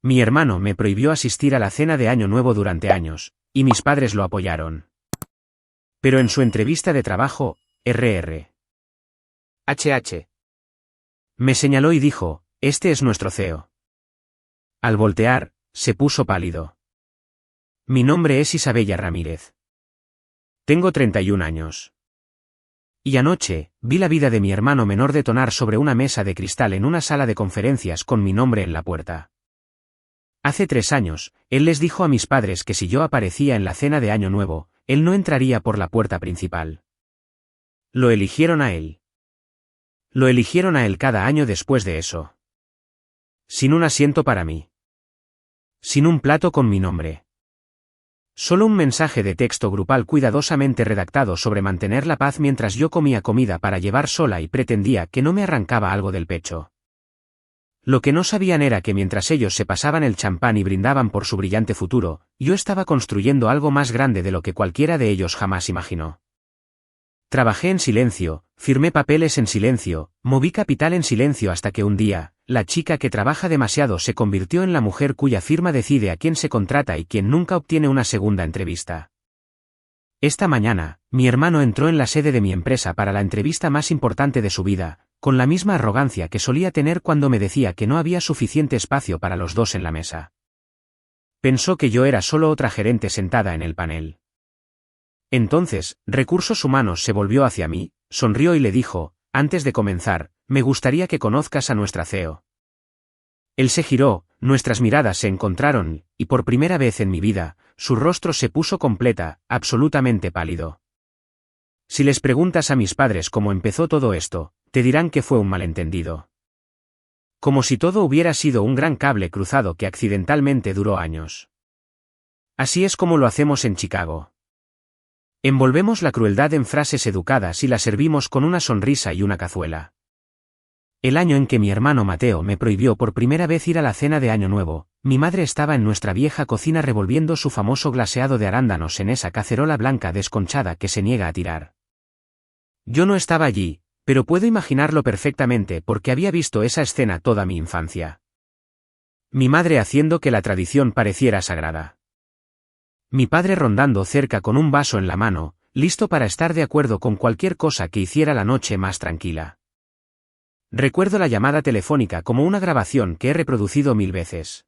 Mi hermano me prohibió asistir a la cena de Año Nuevo durante años, y mis padres lo apoyaron. Pero en su entrevista de trabajo, HH me señaló y dijo, este es nuestro CEO. Al voltear, se puso pálido. Mi nombre es Isabella Ramírez. Tengo 31 años. Y anoche, vi la vida de mi hermano menor detonar sobre una mesa de cristal en una sala de conferencias con mi nombre en la puerta. Hace 3 años, él les dijo a mis padres que si yo aparecía en la cena de Año Nuevo, él no entraría por la puerta principal. Lo eligieron a él. Lo eligieron a él cada año después de eso. Sin un asiento para mí. Sin un plato con mi nombre. Solo un mensaje de texto grupal cuidadosamente redactado sobre mantener la paz mientras yo comía comida para llevar sola y pretendía que no me arrancaba algo del pecho. Lo que no sabían era que mientras ellos se pasaban el champán y brindaban por su brillante futuro, yo estaba construyendo algo más grande de lo que cualquiera de ellos jamás imaginó. Trabajé en silencio, firmé papeles en silencio, moví capital en silencio hasta que un día, la chica que trabaja demasiado se convirtió en la mujer cuya firma decide a quién se contrata y quien nunca obtiene una segunda entrevista. Esta mañana, mi hermano entró en la sede de mi empresa para la entrevista más importante de su vida, con la misma arrogancia que solía tener cuando me decía que no había suficiente espacio para los dos en la mesa. Pensó que yo era solo otra gerente sentada en el panel. Entonces, Recursos Humanos se volvió hacia mí, sonrió y le dijo, antes de comenzar, me gustaría que conozcas a nuestra CEO. Él se giró, nuestras miradas se encontraron, y por primera vez en mi vida, su rostro se puso absolutamente pálido. Si les preguntas a mis padres cómo empezó todo esto, te dirán que fue un malentendido. Como si todo hubiera sido un gran cable cruzado que accidentalmente duró años. Así es como lo hacemos en Chicago. Envolvemos la crueldad en frases educadas y la servimos con una sonrisa y una cazuela. El año en que mi hermano Mateo me prohibió por primera vez ir a la cena de Año Nuevo, mi madre estaba en nuestra vieja cocina revolviendo su famoso glaseado de arándanos en esa cacerola blanca desconchada que se niega a tirar. Yo no estaba allí, pero puedo imaginarlo perfectamente porque había visto esa escena toda mi infancia. Mi madre haciendo que la tradición pareciera sagrada. Mi padre rondando cerca con un vaso en la mano, listo para estar de acuerdo con cualquier cosa que hiciera la noche más tranquila. Recuerdo la llamada telefónica como una grabación que he reproducido 1000 veces.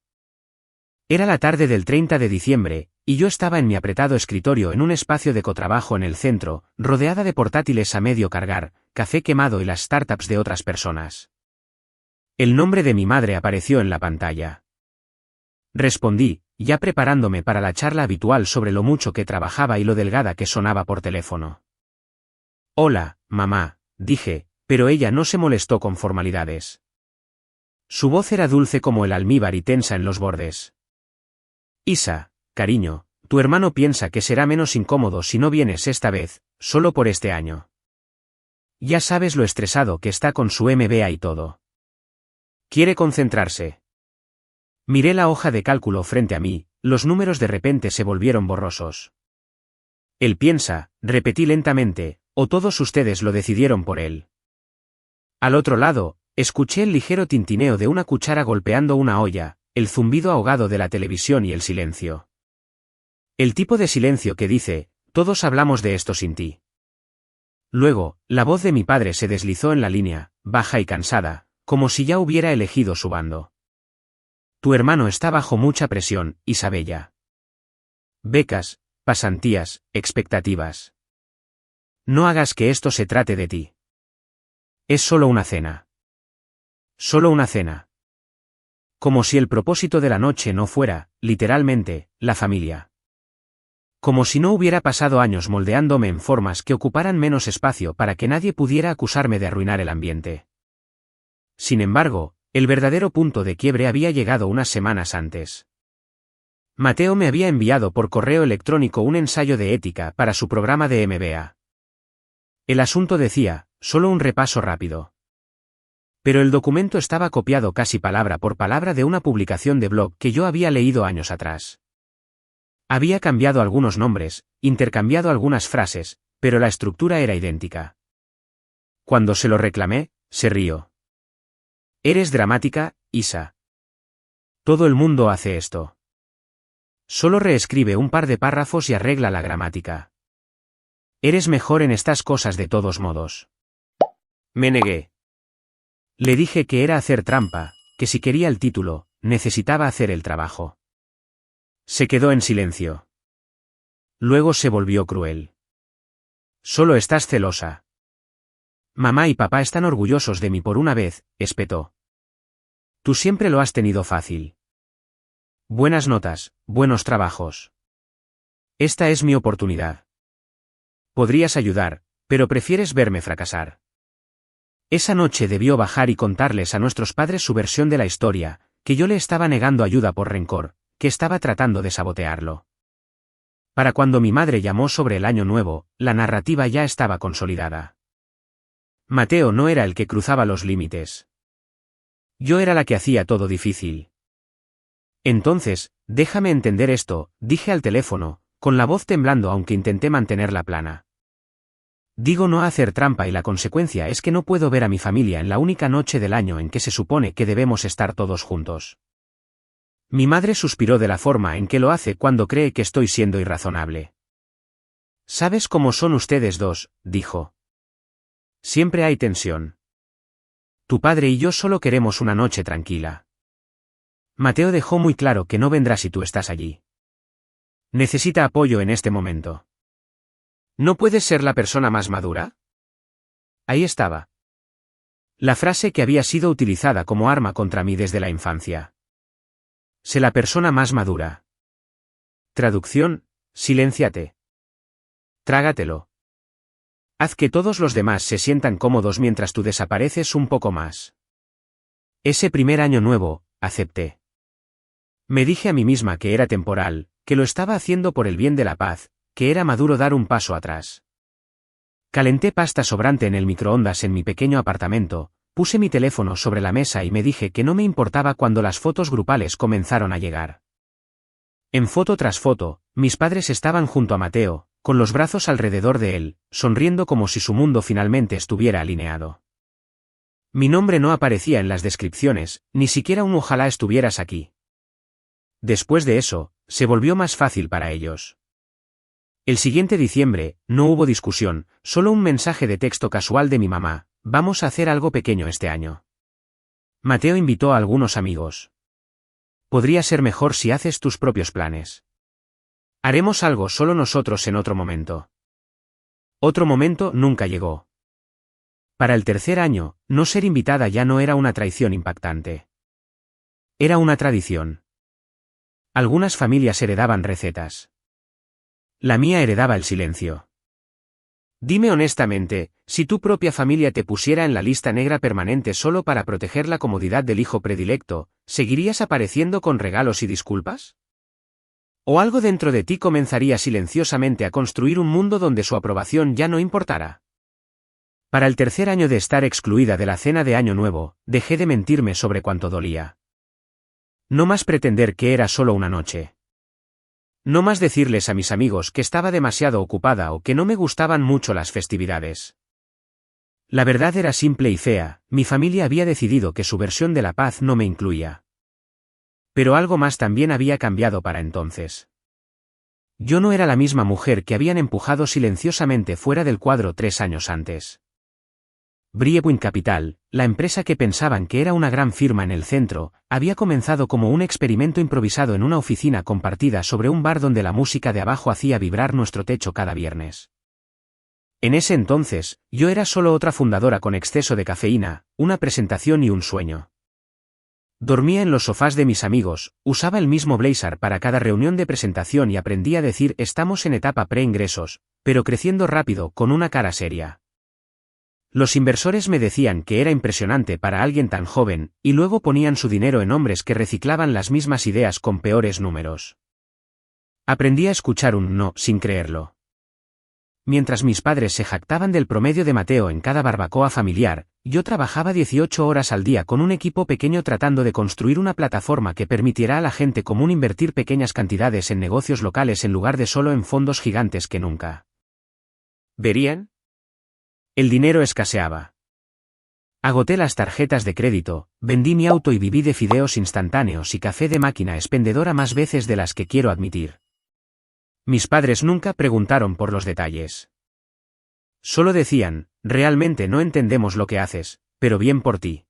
Era la tarde del 30 de diciembre, y yo estaba en mi apretado escritorio en un espacio de cotrabajo en el centro, rodeada de portátiles a medio cargar, café quemado y las startups de otras personas. El nombre de mi madre apareció en la pantalla. Respondí, ya preparándome para la charla habitual sobre lo mucho que trabajaba y lo delgada que sonaba por teléfono. Hola, mamá, dije, pero ella no se molestó con formalidades. Su voz era dulce como el almíbar y tensa en los bordes. Isa, cariño, tu hermano piensa que será menos incómodo si no vienes esta vez, solo por este año. Ya sabes lo estresado que está con su MBA y todo. Quiere concentrarse. Miré la hoja de cálculo frente a mí, los números de repente se volvieron borrosos. Él piensa, repetí lentamente, o todos ustedes lo decidieron por él. Al otro lado, escuché el ligero tintineo de una cuchara golpeando una olla, el zumbido ahogado de la televisión y el silencio. El tipo de silencio que dice, todos hablamos de esto sin ti. Luego, la voz de mi padre se deslizó en la línea, baja y cansada, como si ya hubiera elegido su bando. Tu hermano está bajo mucha presión, Isabella. Becas, pasantías, expectativas. No hagas que esto se trate de ti. Es solo una cena. Solo una cena. Como si el propósito de la noche no fuera, literalmente, la familia. Como si no hubiera pasado años moldeándome en formas que ocuparan menos espacio para que nadie pudiera acusarme de arruinar el ambiente. Sin embargo, el verdadero punto de quiebre había llegado unas semanas antes. Mateo me había enviado por correo electrónico un ensayo de ética para su programa de MBA. El asunto decía, solo un repaso rápido. Pero el documento estaba copiado casi palabra por palabra de una publicación de blog que yo había leído años atrás. Había cambiado algunos nombres, intercambiado algunas frases, pero la estructura era idéntica. Cuando se lo reclamé, se rió. Eres dramática, Isa. Todo el mundo hace esto. Solo reescribe un par de párrafos y arregla la gramática. Eres mejor en estas cosas de todos modos. Me negué. Le dije que era hacer trampa, que si quería el título, necesitaba hacer el trabajo. Se quedó en silencio. Luego se volvió cruel. Solo estás celosa. Mamá y papá están orgullosos de mí por una vez, espetó. Tú siempre lo has tenido fácil. Buenas notas, buenos trabajos. Esta es mi oportunidad. Podrías ayudar, pero prefieres verme fracasar. Esa noche debió bajar y contarles a nuestros padres su versión de la historia, que yo le estaba negando ayuda por rencor, que estaba tratando de sabotearlo. Para cuando mi madre llamó sobre el año nuevo, la narrativa ya estaba consolidada. Mateo no era el que cruzaba los límites. Yo era la que hacía todo difícil. Entonces, déjame entender esto, dije al teléfono, con la voz temblando aunque intenté mantenerla plana. Digo no a hacer trampa y la consecuencia es que no puedo ver a mi familia en la única noche del año en que se supone que debemos estar todos juntos. Mi madre suspiró de la forma en que lo hace cuando cree que estoy siendo irrazonable. ¿Sabes cómo son ustedes dos?, dijo. Siempre hay tensión. Tu padre y yo solo queremos una noche tranquila. Mateo dejó muy claro que no vendrá si tú estás allí. Necesita apoyo en este momento. ¿No puedes ser la persona más madura? Ahí estaba. La frase que había sido utilizada como arma contra mí desde la infancia. Sé la persona más madura. Traducción, silénciate. Trágatelo. Haz que todos los demás se sientan cómodos mientras tú desapareces un poco más. Ese primer año nuevo, acepté. Me dije a mí misma que era temporal, que lo estaba haciendo por el bien de la paz, que era maduro dar un paso atrás. Calenté pasta sobrante en el microondas en mi pequeño apartamento, puse mi teléfono sobre la mesa y me dije que no me importaba cuando las fotos grupales comenzaron a llegar. En foto tras foto, mis padres estaban junto a Mateo, con los brazos alrededor de él, sonriendo como si su mundo finalmente estuviera alineado. Mi nombre no aparecía en las descripciones, ni siquiera un ojalá estuvieras aquí. Después de eso, se volvió más fácil para ellos. El siguiente diciembre, no hubo discusión, solo un mensaje de texto casual de mi mamá: vamos a hacer algo pequeño este año. Mateo invitó a algunos amigos. Podría ser mejor si haces tus propios planes. Haremos algo solo nosotros en otro momento. Otro momento nunca llegó. Para el tercer año, no ser invitada ya no era una traición impactante. Era una tradición. Algunas familias heredaban recetas. La mía heredaba el silencio. Dime honestamente, si tu propia familia te pusiera en la lista negra permanente solo para proteger la comodidad del hijo predilecto, ¿seguirías apareciendo con regalos y disculpas? ¿O algo dentro de ti comenzaría silenciosamente a construir un mundo donde su aprobación ya no importara? Para el tercer año de estar excluida de la cena de Año Nuevo, dejé de mentirme sobre cuánto dolía. No más pretender que era solo una noche. No más decirles a mis amigos que estaba demasiado ocupada o que no me gustaban mucho las festividades. La verdad era simple y fea, mi familia había decidido que su versión de la paz no me incluía. Pero algo más también había cambiado para entonces. Yo no era la misma mujer que habían empujado silenciosamente fuera del cuadro 3 años antes. Briepuin Capital, la empresa que pensaban que era una gran firma en el centro, había comenzado como un experimento improvisado en una oficina compartida sobre un bar donde la música de abajo hacía vibrar nuestro techo cada viernes. En ese entonces, yo era solo otra fundadora con exceso de cafeína, una presentación y un sueño. Dormía en los sofás de mis amigos, usaba el mismo blazer para cada reunión de presentación y aprendí a decir estamos en etapa pre-ingresos, pero creciendo rápido con una cara seria. Los inversores me decían que era impresionante para alguien tan joven, y luego ponían su dinero en hombres que reciclaban las mismas ideas con peores números. Aprendí a escuchar un no sin creerlo. Mientras mis padres se jactaban del promedio de Mateo en cada barbacoa familiar, yo trabajaba 18 horas al día con un equipo pequeño tratando de construir una plataforma que permitiera a la gente común invertir pequeñas cantidades en negocios locales en lugar de solo en fondos gigantes que nunca ¿verían? El dinero escaseaba. Agoté las tarjetas de crédito, vendí mi auto y viví de fideos instantáneos y café de máquina expendedora más veces de las que quiero admitir. Mis padres nunca preguntaron por los detalles. Solo decían, realmente no entendemos lo que haces, pero bien por ti.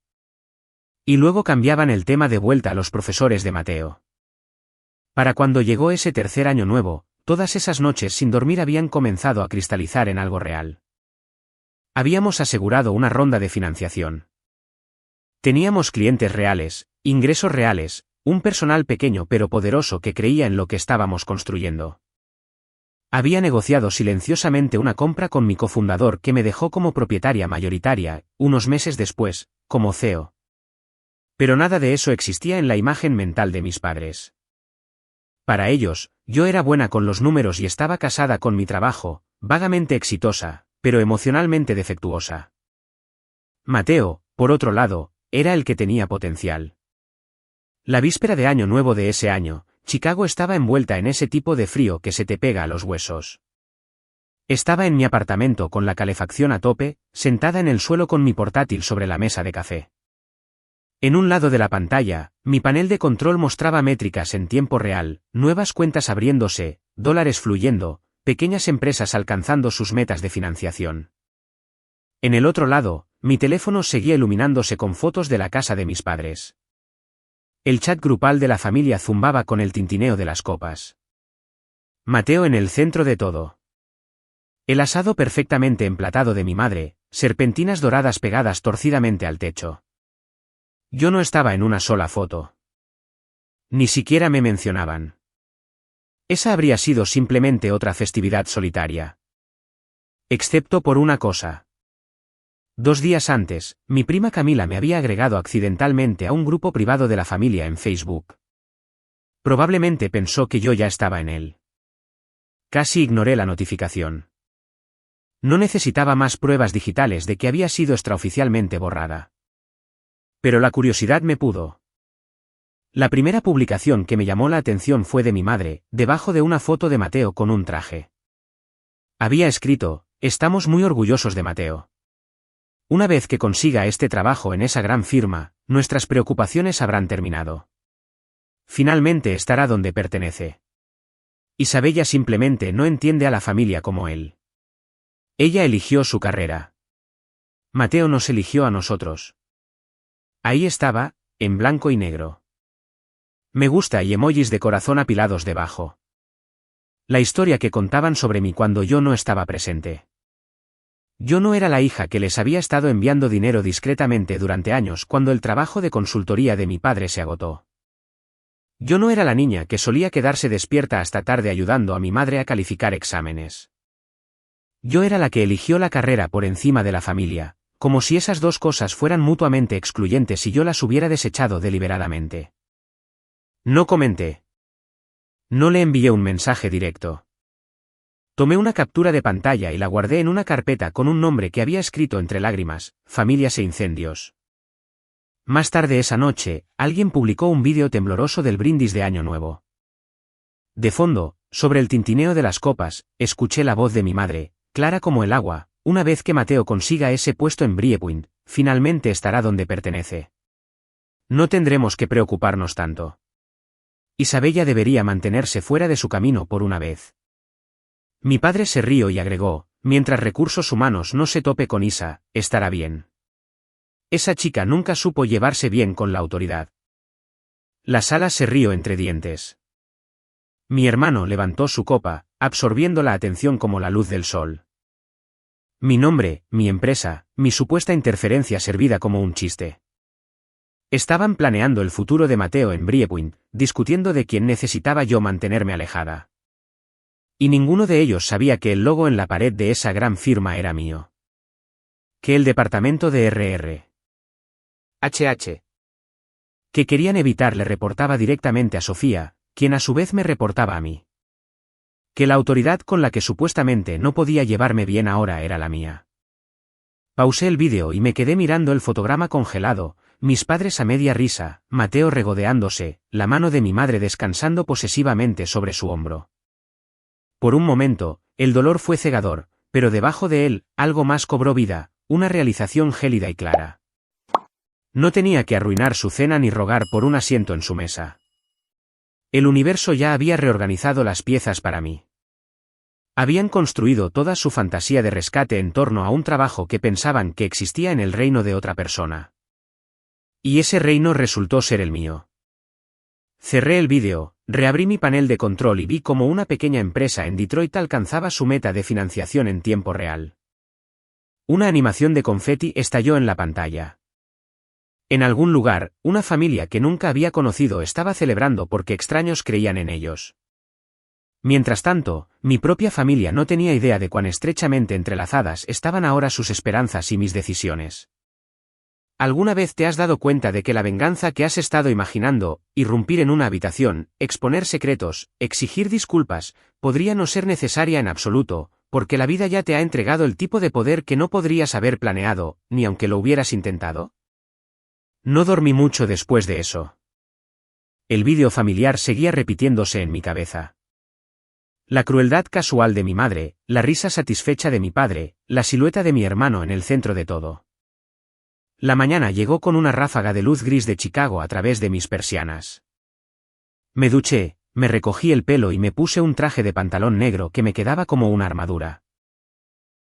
Y luego cambiaban el tema de vuelta a los profesores de Mateo. Para cuando llegó ese tercer año nuevo, todas esas noches sin dormir habían comenzado a cristalizar en algo real. Habíamos asegurado una ronda de financiación. Teníamos clientes reales, ingresos reales, un personal pequeño pero poderoso que creía en lo que estábamos construyendo. Había negociado silenciosamente una compra con mi cofundador que me dejó como propietaria mayoritaria, unos meses después, como CEO. Pero nada de eso existía en la imagen mental de mis padres. Para ellos, yo era buena con los números y estaba casada con mi trabajo, vagamente exitosa, pero emocionalmente defectuosa. Mateo, por otro lado, era el que tenía potencial. La víspera de Año Nuevo de ese año, Chicago estaba envuelta en ese tipo de frío que se te pega a los huesos. Estaba en mi apartamento con la calefacción a tope, sentada en el suelo con mi portátil sobre la mesa de café. En un lado de la pantalla, mi panel de control mostraba métricas en tiempo real, nuevas cuentas abriéndose, dólares fluyendo, pequeñas empresas alcanzando sus metas de financiación. En el otro lado, mi teléfono seguía iluminándose con fotos de la casa de mis padres. El chat grupal de la familia zumbaba con el tintineo de las copas. Mateo en el centro de todo. El asado perfectamente emplatado de mi madre, serpentinas doradas pegadas torcidamente al techo. Yo no estaba en una sola foto. Ni siquiera me mencionaban. Esa habría sido simplemente otra festividad solitaria. Excepto por una cosa. 2 días antes, mi prima Camila me había agregado accidentalmente a un grupo privado de la familia en Facebook. Probablemente pensó que yo ya estaba en él. Casi ignoré la notificación. No necesitaba más pruebas digitales de que había sido extraoficialmente borrada. Pero la curiosidad me pudo. La primera publicación que me llamó la atención fue de mi madre, debajo de una foto de Mateo con un traje. Había escrito, estamos muy orgullosos de Mateo. Una vez que consiga este trabajo en esa gran firma, nuestras preocupaciones habrán terminado. Finalmente estará donde pertenece. Isabella simplemente no entiende a la familia como él. Ella eligió su carrera. Mateo nos eligió a nosotros. Ahí estaba, en blanco y negro. Me gusta y emojis de corazón apilados debajo. La historia que contaban sobre mí cuando yo no estaba presente. Yo no era la hija que les había estado enviando dinero discretamente durante años cuando el trabajo de consultoría de mi padre se agotó. Yo no era la niña que solía quedarse despierta hasta tarde ayudando a mi madre a calificar exámenes. Yo era la que eligió la carrera por encima de la familia, como si esas dos cosas fueran mutuamente excluyentes y yo las hubiera desechado deliberadamente. No comenté. No le envié un mensaje directo. Tomé una captura de pantalla y la guardé en una carpeta con un nombre que había escrito entre lágrimas, familias e incendios. Más tarde esa noche, alguien publicó un vídeo tembloroso del brindis de Año Nuevo. De fondo, sobre el tintineo de las copas, escuché la voz de mi madre, clara como el agua, una vez que Mateo consiga ese puesto en Briepoint, finalmente estará donde pertenece. No tendremos que preocuparnos tanto. Isabella debería mantenerse fuera de su camino por una vez. Mi padre se rió y agregó, mientras recursos humanos no se tope con Isa, estará bien. Esa chica nunca supo llevarse bien con la autoridad. La sala se rió entre dientes. Mi hermano levantó su copa, absorbiendo la atención como la luz del sol. Mi nombre, mi empresa, mi supuesta interferencia servida como un chiste. Estaban planeando el futuro de Mateo en Briepoint, discutiendo de quién necesitaba yo mantenerme alejada. Y ninguno de ellos sabía que el logo en la pared de esa gran firma era mío. Que el departamento de RR.HH. Que querían evitar le reportaba directamente a Sofía, quien a su vez me reportaba a mí. Que la autoridad con la que supuestamente no podía llevarme bien ahora era la mía. Pausé el vídeo y me quedé mirando el fotograma congelado, mis padres a media risa, Mateo regodeándose, la mano de mi madre descansando posesivamente sobre su hombro. Por un momento, el dolor fue cegador, pero debajo de él, algo más cobró vida, una realización gélida y clara. No tenía que arruinar su cena ni rogar por un asiento en su mesa. El universo ya había reorganizado las piezas para mí. Habían construido toda su fantasía de rescate en torno a un trabajo que pensaban que existía en el reino de otra persona. Y ese reino resultó ser el mío. Cerré el vídeo, reabrí mi panel de control y vi cómo una pequeña empresa en Detroit alcanzaba su meta de financiación en tiempo real. Una animación de confeti estalló en la pantalla. En algún lugar, una familia que nunca había conocido estaba celebrando porque extraños creían en ellos. Mientras tanto, mi propia familia no tenía idea de cuán estrechamente entrelazadas estaban ahora sus esperanzas y mis decisiones. ¿Alguna vez te has dado cuenta de que la venganza que has estado imaginando, irrumpir en una habitación, exponer secretos, exigir disculpas, podría no ser necesaria en absoluto, porque la vida ya te ha entregado el tipo de poder que no podrías haber planeado, ni aunque lo hubieras intentado? No dormí mucho después de eso. El vídeo familiar seguía repitiéndose en mi cabeza. La crueldad casual de mi madre, la risa satisfecha de mi padre, la silueta de mi hermano en el centro de todo. La mañana llegó con una ráfaga de luz gris de Chicago a través de mis persianas. Me duché, me recogí el pelo y me puse un traje de pantalón negro que me quedaba como una armadura.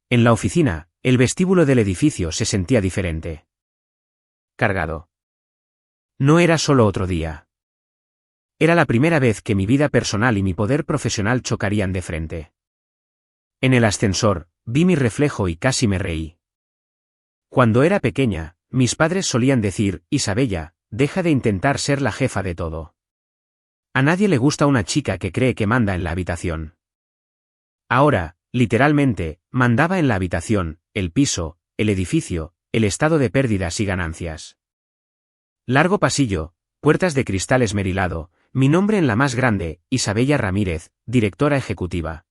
En la oficina, el vestíbulo del edificio se sentía diferente. Cargado. No era solo otro día. Era la primera vez que mi vida personal y mi poder profesional chocarían de frente. En el ascensor, vi mi reflejo y casi me reí. Cuando era pequeña, mis padres solían decir, Isabella, deja de intentar ser la jefa de todo. A nadie le gusta una chica que cree que manda en la habitación. Ahora, literalmente, mandaba en la habitación, el piso, el edificio, el estado de pérdidas y ganancias. Largo pasillo, puertas de cristal esmerilado, mi nombre en la más grande, Isabella Ramírez, directora ejecutiva.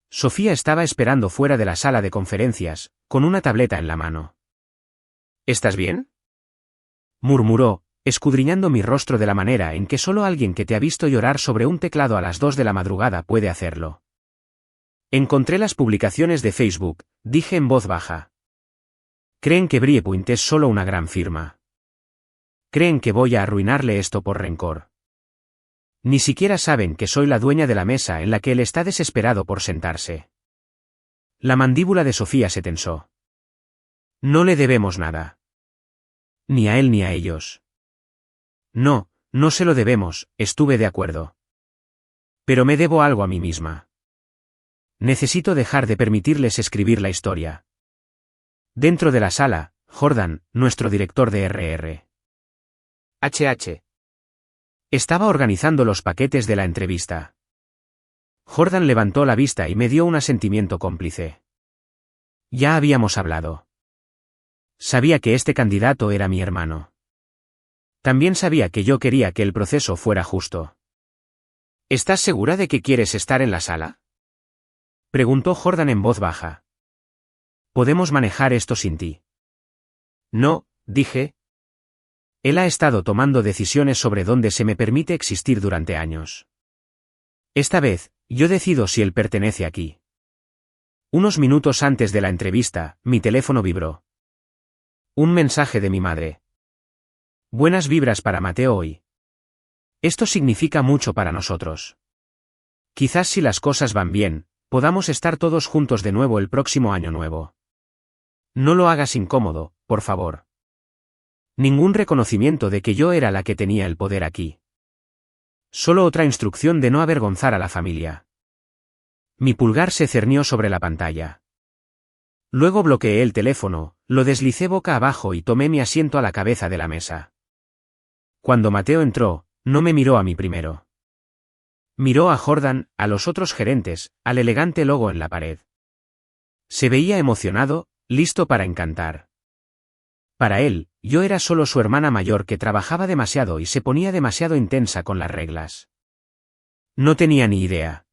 Sofía estaba esperando fuera de la sala de conferencias, con una tableta en la mano. ¿Estás bien?, murmuró, escudriñando mi rostro de la manera en que solo alguien que te ha visto llorar sobre un teclado a las 2 de la madrugada puede hacerlo. Encontré las publicaciones de Facebook, dije en voz baja. Creen que Briepuint es solo una gran firma. Creen que voy a arruinarle esto por rencor. Ni siquiera saben que soy la dueña de la mesa en la que él está desesperado por sentarse. La mandíbula de Sofía se tensó. No le debemos nada. Ni a él ni a ellos. No, no se lo debemos, estuve de acuerdo. Pero me debo algo a mí misma. Necesito dejar de permitirles escribir la historia. Dentro de la sala, Jordan, nuestro director de RR. HH. Estaba organizando los paquetes de la entrevista. Jordan levantó la vista y me dio un asentimiento cómplice. Ya habíamos hablado. Sabía que este candidato era mi hermano. También sabía que yo quería que el proceso fuera justo. ¿Estás segura de que quieres estar en la sala?, preguntó Jordan en voz baja. Podemos manejar esto sin ti. No, dije. Él ha estado tomando decisiones sobre dónde se me permite existir durante años. Esta vez, yo decido si él pertenece aquí. Unos minutos antes de la entrevista, mi teléfono vibró. Un mensaje de mi madre. Buenas vibras para Mateo hoy. Esto significa mucho para nosotros. Quizás si las cosas van bien, podamos estar todos juntos de nuevo el próximo año nuevo. No lo hagas incómodo, por favor. Ningún reconocimiento de que yo era la que tenía el poder aquí. Solo otra instrucción de no avergonzar a la familia. Mi pulgar se cernió sobre la pantalla. Luego bloqueé el teléfono, lo deslicé boca abajo y tomé mi asiento a la cabeza de la mesa. Cuando Mateo entró, no me miró a mí primero. Miró a Jordan, a los otros gerentes, al elegante logo en la pared. Se veía emocionado, listo para encantar. Para él, yo era solo su hermana mayor que trabajaba demasiado y se ponía demasiado intensa con las reglas. No tenía ni idea.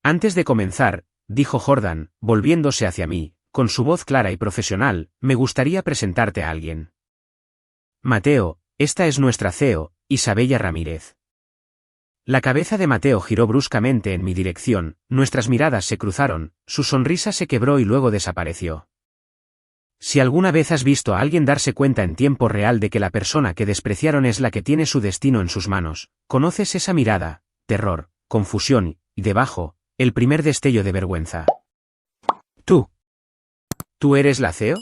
Antes de comenzar, dijo Jordan, volviéndose hacia mí, con su voz clara y profesional, me gustaría presentarte a alguien. Mateo, esta es nuestra CEO, Isabella Ramírez. La cabeza de Mateo giró bruscamente en mi dirección, nuestras miradas se cruzaron, su sonrisa se quebró y luego desapareció. Si alguna vez has visto a alguien darse cuenta en tiempo real de que la persona que despreciaron es la que tiene su destino en sus manos, conoces esa mirada, terror, confusión y, debajo, el primer destello de vergüenza. ¿Tú eres la CEO?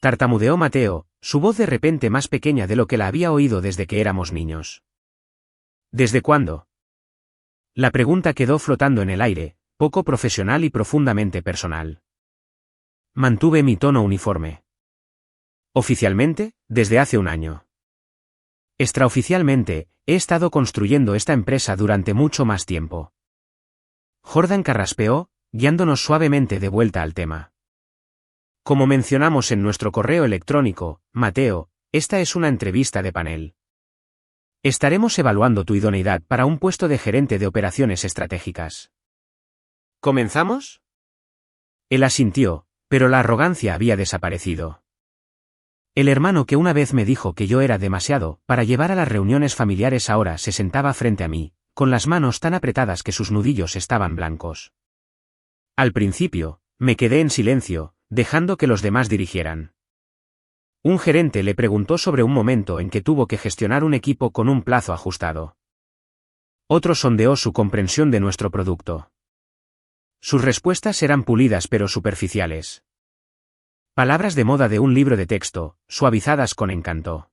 Tartamudeó Mateo, su voz de repente más pequeña de lo que la había oído desde que éramos niños. ¿Desde cuándo? La pregunta quedó flotando en el aire, poco profesional y profundamente personal. Mantuve mi tono uniforme. Oficialmente, desde hace un año. Extraoficialmente, he estado construyendo esta empresa durante mucho más tiempo. Jordan carraspeó, guiándonos suavemente de vuelta al tema. Como mencionamos en nuestro correo electrónico, Mateo, esta es una entrevista de panel. Estaremos evaluando tu idoneidad para un puesto de gerente de operaciones estratégicas. ¿Comenzamos? Él asintió, pero la arrogancia había desaparecido. El hermano que una vez me dijo que yo era demasiado para llevar a las reuniones familiares ahora se sentaba frente a mí, con las manos tan apretadas que sus nudillos estaban blancos. Al principio, me quedé en silencio, dejando que los demás dirigieran. Un gerente le preguntó sobre un momento en que tuvo que gestionar un equipo con un plazo ajustado. Otro sondeó su comprensión de nuestro producto. Sus respuestas eran pulidas pero superficiales. Palabras de moda de un libro de texto, suavizadas con encanto.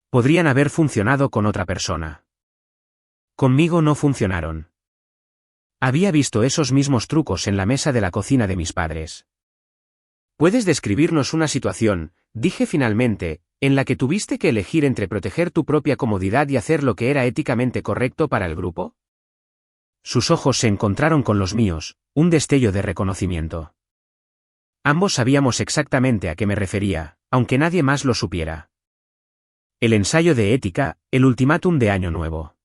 Podrían haber funcionado con otra persona. Conmigo no funcionaron. Había visto esos mismos trucos en la mesa de la cocina de mis padres. ¿Puedes describirnos una situación, dije finalmente, en la que tuviste que elegir entre proteger tu propia comodidad y hacer lo que era éticamente correcto para el grupo? Sus ojos se encontraron con los míos, un destello de reconocimiento. Ambos sabíamos exactamente a qué me refería, aunque nadie más lo supiera. El ensayo de ética, el ultimátum de Año Nuevo.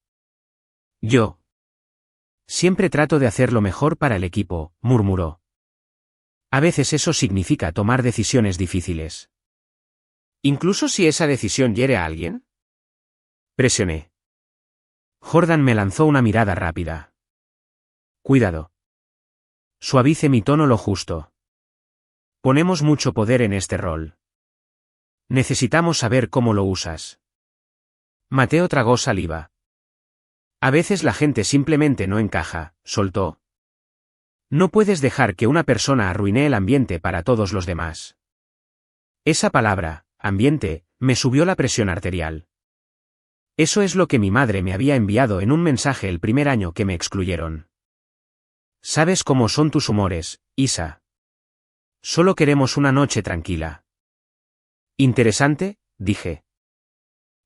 Yo. Siempre trato de hacer lo mejor para el equipo, murmuró. A veces eso significa tomar decisiones difíciles. ¿Incluso si esa decisión hiere a alguien? Presioné. Jordan me lanzó una mirada rápida. Cuidado. Suavice mi tono lo justo. Ponemos mucho poder en este rol. Necesitamos saber cómo lo usas. Mateo tragó saliva. A veces la gente simplemente no encaja, soltó. No puedes dejar que una persona arruine el ambiente para todos los demás. Esa palabra, ambiente, me subió la presión arterial. Eso es lo que mi madre me había enviado en un mensaje el primer año que me excluyeron. Sabes cómo son tus humores, Isa. Solo queremos una noche tranquila. Interesante, dije.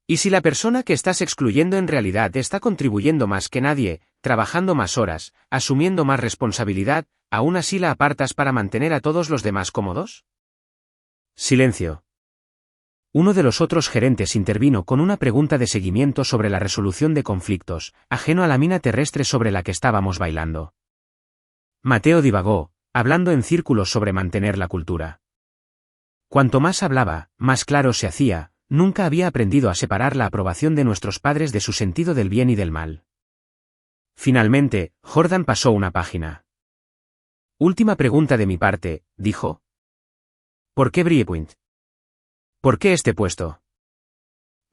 ¿Y si la persona que estás excluyendo en realidad está contribuyendo más que nadie, trabajando más horas, asumiendo más responsabilidad, aún así la apartas para mantener a todos los demás cómodos? Silencio. Uno de los otros gerentes intervino con una pregunta de seguimiento sobre la resolución de conflictos, ajeno a la mina terrestre sobre la que estábamos bailando. Mateo divagó, hablando en círculos sobre mantener la cultura. Cuanto más hablaba, más claro se hacía. Nunca había aprendido a separar la aprobación de nuestros padres de su sentido del bien y del mal. Finalmente, Jordan pasó una página. Última pregunta de mi parte, dijo. ¿Por qué Briepoint? ¿Por qué este puesto?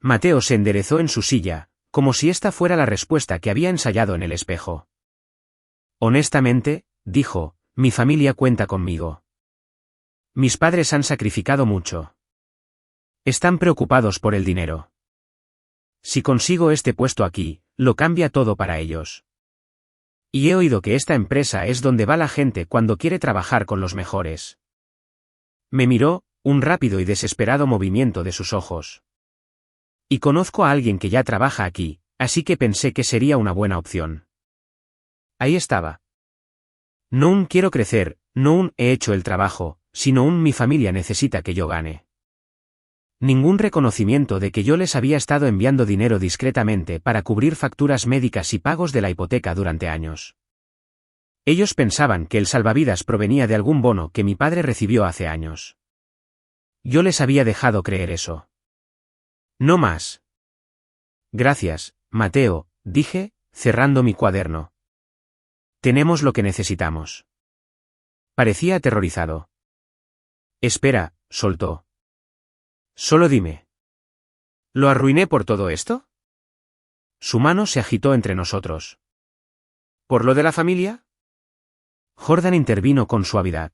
Mateo se enderezó en su silla, como si esta fuera la respuesta que había ensayado en el espejo. Honestamente, dijo, mi familia cuenta conmigo. Mis padres han sacrificado mucho. Están preocupados por el dinero. Si consigo este puesto aquí, lo cambia todo para ellos. Y he oído que esta empresa es donde va la gente cuando quiere trabajar con los mejores. Me miró, un rápido y desesperado movimiento de sus ojos. Y conozco a alguien que ya trabaja aquí, así que pensé que sería una buena opción. Ahí estaba. No un quiero crecer, no un he hecho el trabajo, sino un mi familia necesita que yo gane. Ningún reconocimiento de que yo les había estado enviando dinero discretamente para cubrir facturas médicas y pagos de la hipoteca durante años. Ellos pensaban que el salvavidas provenía de algún bono que mi padre recibió hace años. Yo les había dejado creer eso. No más. Gracias, Mateo, dije, cerrando mi cuaderno. Tenemos lo que necesitamos. Parecía aterrorizado. Espera, soltó. Solo dime. ¿Lo arruiné por todo esto? Su mano se agitó entre nosotros. ¿Por lo de la familia? Jordan intervino con suavidad.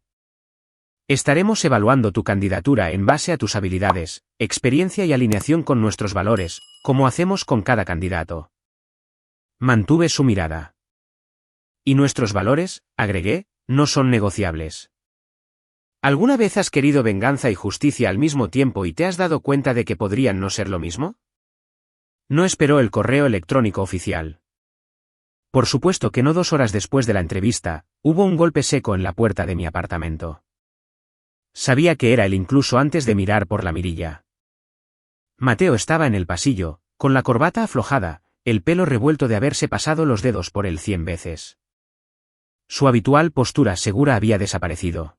Estaremos evaluando tu candidatura en base a tus habilidades, experiencia y alineación con nuestros valores, como hacemos con cada candidato. Mantuve su mirada. Y nuestros valores, agregué, no son negociables. ¿Alguna vez has querido venganza y justicia al mismo tiempo y te has dado cuenta de que podrían no ser lo mismo? No esperó el correo electrónico oficial. Por supuesto que no 2 horas después de la entrevista, hubo un golpe seco en la puerta de mi apartamento. Sabía que era él incluso antes de mirar por la mirilla. Mateo estaba en el pasillo, con la corbata aflojada, el pelo revuelto de haberse pasado los dedos por él 100 veces. Su habitual postura segura había desaparecido.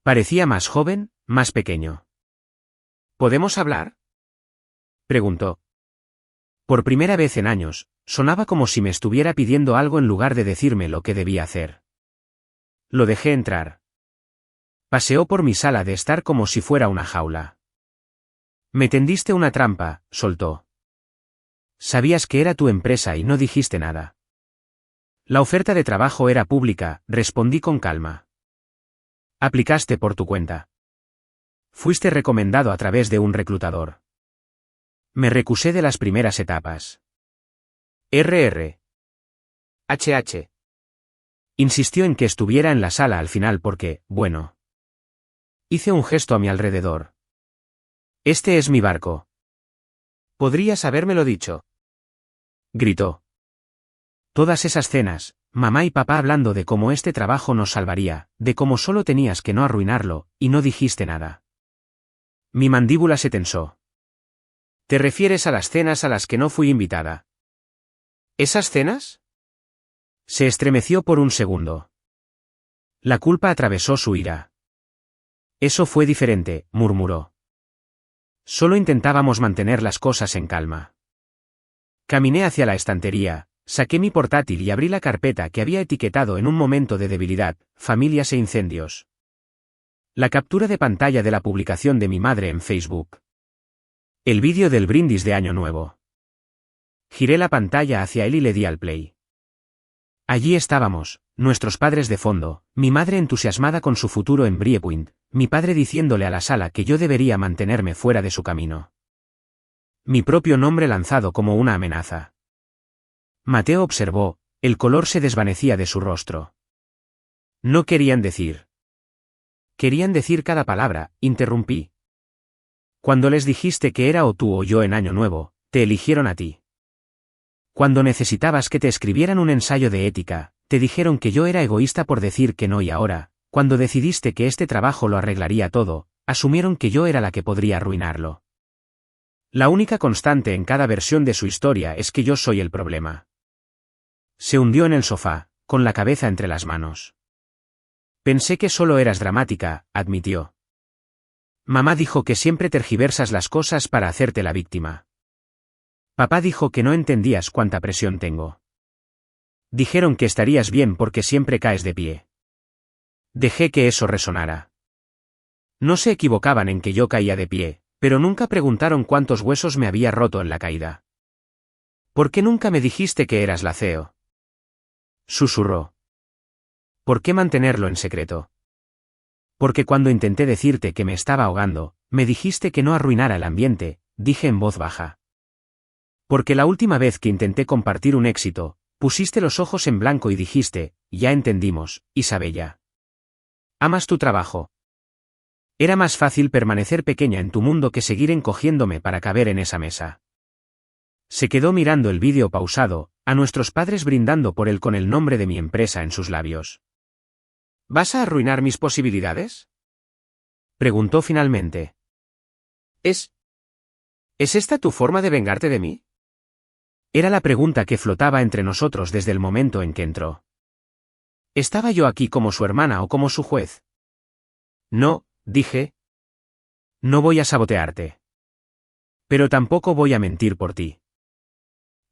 Parecía más joven, más pequeño. ¿Podemos hablar?, preguntó. Por primera vez en años, sonaba como si me estuviera pidiendo algo en lugar de decirme lo que debía hacer. Lo dejé entrar. Paseó por mi sala de estar como si fuera una jaula. Me tendiste una trampa, soltó. Sabías que era tu empresa y no dijiste nada. La oferta de trabajo era pública, respondí con calma. Aplicaste por tu cuenta. Fuiste recomendado a través de un reclutador. Me recusé de las primeras etapas. HH. Insistió en que estuviera en la sala al final porque, bueno. Hice un gesto a mi alrededor. Este es mi barco. Podrías habérmelo dicho. Gritó. Todas esas cenas, mamá y papá hablando de cómo este trabajo nos salvaría, de cómo solo tenías que no arruinarlo, y no dijiste nada. Mi mandíbula se tensó. ¿Te refieres a las cenas a las que no fui invitada? ¿Esas cenas? Se estremeció por un segundo. La culpa atravesó su ira. Eso fue diferente, murmuró. Solo intentábamos mantener las cosas en calma. Caminé hacia la estantería, saqué mi portátil y abrí la carpeta que había etiquetado en un momento de debilidad, familias e incendios. La captura de pantalla de la publicación de mi madre en Facebook. El vídeo del brindis de Año Nuevo. Giré la pantalla hacia él y le di al play. Allí estábamos, nuestros padres de fondo, mi madre entusiasmada con su futuro en Briepuint, mi padre diciéndole a la sala que yo debería mantenerme fuera de su camino. Mi propio nombre lanzado como una amenaza. Mateo observó, el color se desvanecía de su rostro. No querían decir. Querían decir cada palabra, interrumpí. Cuando les dijiste que era o tú o yo en Año Nuevo, te eligieron a ti. Cuando necesitabas que te escribieran un ensayo de ética, te dijeron que yo era egoísta por decir que no y ahora, cuando decidiste que este trabajo lo arreglaría todo, asumieron que yo era la que podría arruinarlo. La única constante en cada versión de su historia es que yo soy el problema. Se hundió en el sofá, con la cabeza entre las manos. Pensé que solo eras dramática, admitió. Mamá dijo que siempre tergiversas las cosas para hacerte la víctima. Papá dijo que no entendías cuánta presión tengo. Dijeron que estarías bien porque siempre caes de pie. Dejé que eso resonara. No se equivocaban en que yo caía de pie, pero nunca preguntaron cuántos huesos me había roto en la caída. ¿Por qué nunca me dijiste que eras la CEO? Susurró. ¿Por qué mantenerlo en secreto? Porque cuando intenté decirte que me estaba ahogando, me dijiste que no arruinara el ambiente, dije en voz baja. Porque la última vez que intenté compartir un éxito, pusiste los ojos en blanco y dijiste, ya entendimos, Isabella. ¿Amas tu trabajo? Era más fácil permanecer pequeña en tu mundo que seguir encogiéndome para caber en esa mesa. Se quedó mirando el vídeo pausado, a nuestros padres brindando por él con el nombre de mi empresa en sus labios. ¿Vas a arruinar mis posibilidades?, preguntó finalmente. ¿Es esta tu forma de vengarte de mí? Era la pregunta que flotaba entre nosotros desde el momento en que entró. ¿Estaba yo aquí como su hermana o como su juez? No, dije. No voy a sabotearte. Pero tampoco voy a mentir por ti.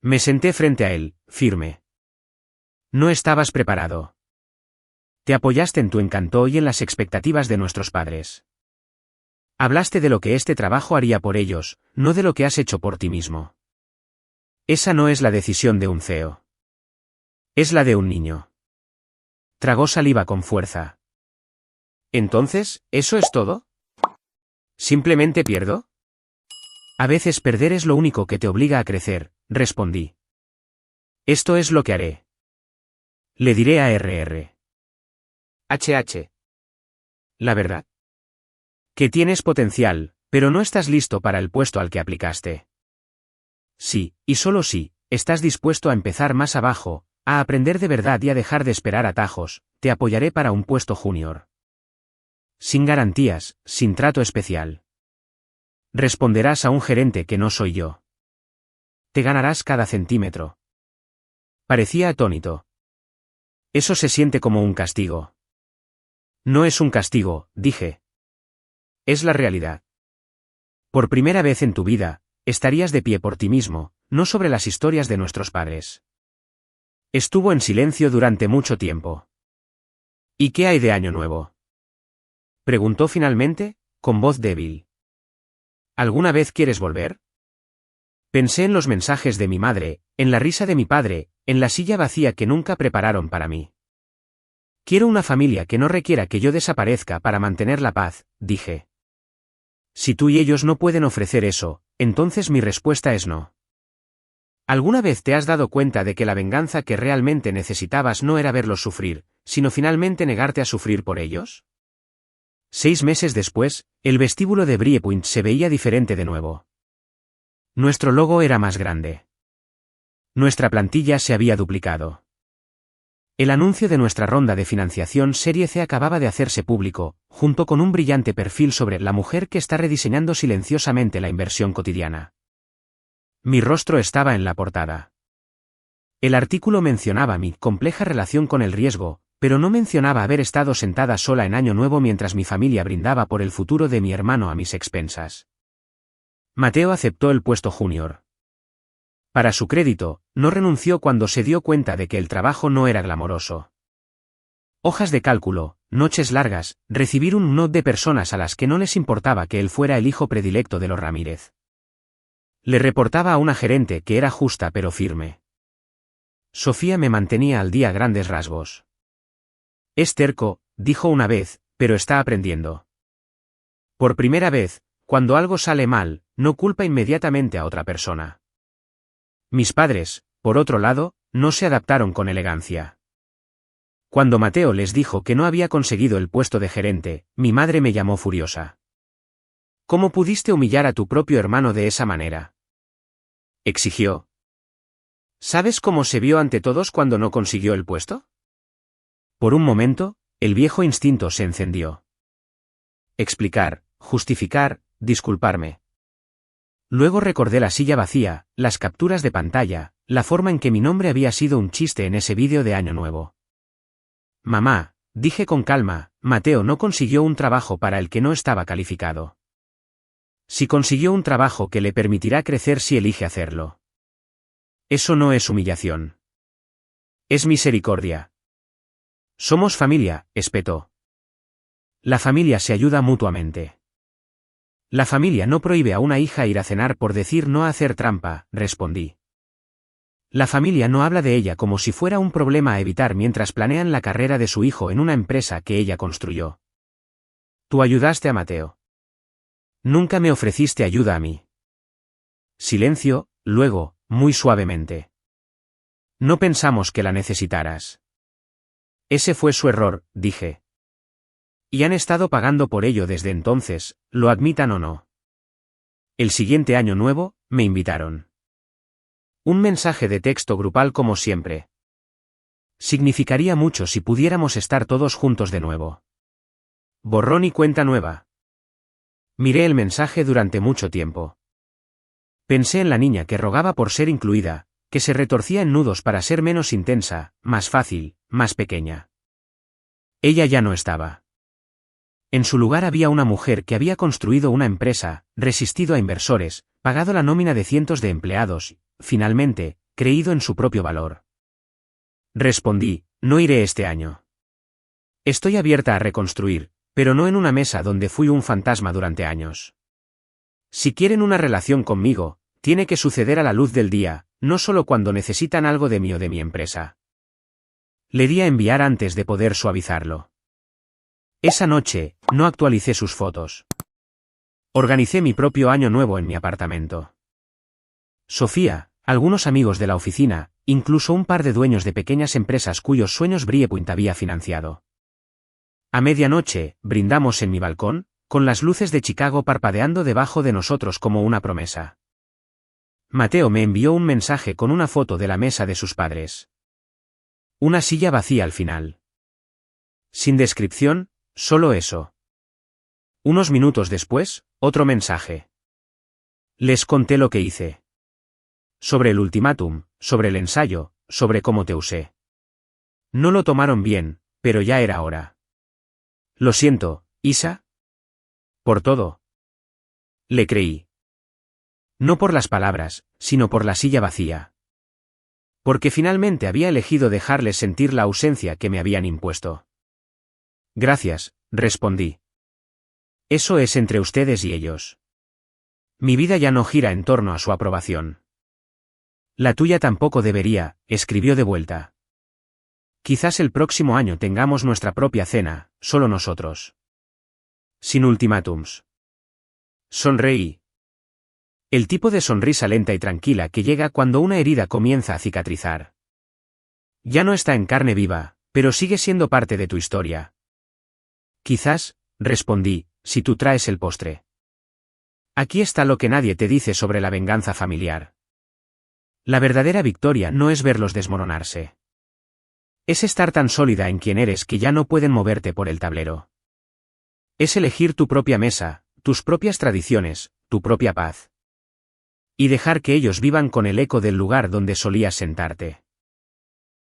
Me senté frente a él, firme. No estabas preparado. Te apoyaste en tu encanto y en las expectativas de nuestros padres. Hablaste de lo que este trabajo haría por ellos, no de lo que has hecho por ti mismo. Esa no es la decisión de un CEO. Es la de un niño. Tragó saliva con fuerza. Entonces, ¿eso es todo? ¿Simplemente pierdo? A veces perder es lo único que te obliga a crecer, respondí. Esto es lo que haré. Le diré a RR. HH. La verdad. Que tienes potencial, pero no estás listo para el puesto al que aplicaste. Sí, y solo sí, estás dispuesto a empezar más abajo, a aprender de verdad y a dejar de esperar atajos, te apoyaré para un puesto junior. Sin garantías, sin trato especial. Responderás a un gerente que no soy yo. Te ganarás cada centímetro. Parecía atónito. Eso se siente como un castigo. No es un castigo, dije. Es la realidad. Por primera vez en tu vida, estarías de pie por ti mismo, no sobre las historias de nuestros padres. Estuvo en silencio durante mucho tiempo. ¿Y qué hay de Año Nuevo? Preguntó finalmente, con voz débil. ¿Alguna vez quieres volver? Pensé en los mensajes de mi madre, en la risa de mi padre, en la silla vacía que nunca prepararon para mí. Quiero una familia que no requiera que yo desaparezca para mantener la paz, dije. Si tú y ellos no pueden ofrecer eso, entonces mi respuesta es no. ¿Alguna vez te has dado cuenta de que la venganza que realmente necesitabas no era verlos sufrir, sino finalmente negarte a sufrir por ellos? 6 meses después, el vestíbulo de Briepuint se veía diferente de nuevo. Nuestro logo era más grande. Nuestra plantilla se había duplicado. El anuncio de nuestra ronda de financiación Serie C acababa de hacerse público, junto con un brillante perfil sobre la mujer que está rediseñando silenciosamente la inversión cotidiana. Mi rostro estaba en la portada. El artículo mencionaba mi compleja relación con el riesgo, pero no mencionaba haber estado sentada sola en Año Nuevo mientras mi familia brindaba por el futuro de mi hermano a mis expensas. Mateo aceptó el puesto junior. Para su crédito, no renunció cuando se dio cuenta de que el trabajo no era glamoroso. Hojas de cálculo, noches largas, recibir un no de personas a las que no les importaba que él fuera el hijo predilecto de los Ramírez. Le reportaba a una gerente que era justa pero firme. Sofía me mantenía al día a grandes rasgos. Es terco, dijo una vez, pero está aprendiendo. Por primera vez, cuando algo sale mal, no culpa inmediatamente a otra persona. Mis padres, por otro lado, no se adaptaron con elegancia. Cuando Mateo les dijo que no había conseguido el puesto de gerente, mi madre me llamó furiosa. ¿Cómo pudiste humillar a tu propio hermano de esa manera? Exigió. ¿Sabes cómo se vio ante todos cuando no consiguió el puesto? Por un momento, el viejo instinto se encendió. Explicar, justificar, disculparme. Luego recordé la silla vacía, las capturas de pantalla, la forma en que mi nombre había sido un chiste en ese vídeo de Año Nuevo. Mamá, dije con calma, Mateo no consiguió un trabajo para el que no estaba calificado. Si consiguió un trabajo que le permitirá crecer si elige hacerlo. Eso no es humillación. Es misericordia. Somos familia, espetó. La familia se ayuda mutuamente. La familia no prohíbe a una hija ir a cenar por decir no a hacer trampa, respondí. La familia no habla de ella como si fuera un problema a evitar mientras planean la carrera de su hijo en una empresa que ella construyó. Tú ayudaste a Mateo. Nunca me ofreciste ayuda a mí. Silencio, luego, muy suavemente. No pensamos que la necesitaras. Ese fue su error, dije. Y han estado pagando por ello desde entonces, lo admitan o no. El siguiente Año Nuevo, me invitaron. Un mensaje de texto grupal como siempre. Significaría mucho si pudiéramos estar todos juntos de nuevo. Borrón y cuenta nueva. Miré el mensaje durante mucho tiempo. Pensé en la niña que rogaba por ser incluida, que se retorcía en nudos para ser menos intensa, más fácil, más pequeña. Ella ya no estaba. En su lugar había una mujer que había construido una empresa, resistido a inversores, pagado la nómina de cientos de empleados, finalmente, creído en su propio valor. Respondí, no iré este año. Estoy abierta a reconstruir, pero no en una mesa donde fui un fantasma durante años. Si quieren una relación conmigo, tiene que suceder a la luz del día, no solo cuando necesitan algo de mí o de mi empresa. Le di a enviar antes de poder suavizarlo. Esa noche, no actualicé sus fotos. Organicé mi propio año nuevo en mi apartamento. Sofía, algunos amigos de la oficina, incluso un par de dueños de pequeñas empresas cuyos sueños Briepuint había financiado. A medianoche, brindamos en mi balcón, con las luces de Chicago parpadeando debajo de nosotros como una promesa. Mateo me envió un mensaje con una foto de la mesa de sus padres. Una silla vacía al final. Sin descripción, solo eso. Unos minutos después, otro mensaje. Les conté lo que hice. Sobre el ultimátum, sobre el ensayo, sobre cómo te usé. No lo tomaron bien, pero ya era hora. Lo siento, Isa. Por todo. Le creí. No por las palabras, sino por la silla vacía. Porque finalmente había elegido dejarles sentir la ausencia que me habían impuesto. Gracias, respondí. Eso es entre ustedes y ellos. Mi vida ya no gira en torno a su aprobación. La tuya tampoco debería, escribió de vuelta. Quizás el próximo año tengamos nuestra propia cena, solo nosotros. Sin ultimátums. Sonreí. El tipo de sonrisa lenta y tranquila que llega cuando una herida comienza a cicatrizar. Ya no está en carne viva, pero sigue siendo parte de tu historia. Quizás, respondí, si tú traes el postre. Aquí está lo que nadie te dice sobre la venganza familiar. La verdadera victoria no es verlos desmoronarse. Es estar tan sólida en quien eres que ya no pueden moverte por el tablero. Es elegir tu propia mesa, tus propias tradiciones, tu propia paz. Y dejar que ellos vivan con el eco del lugar donde solías sentarte.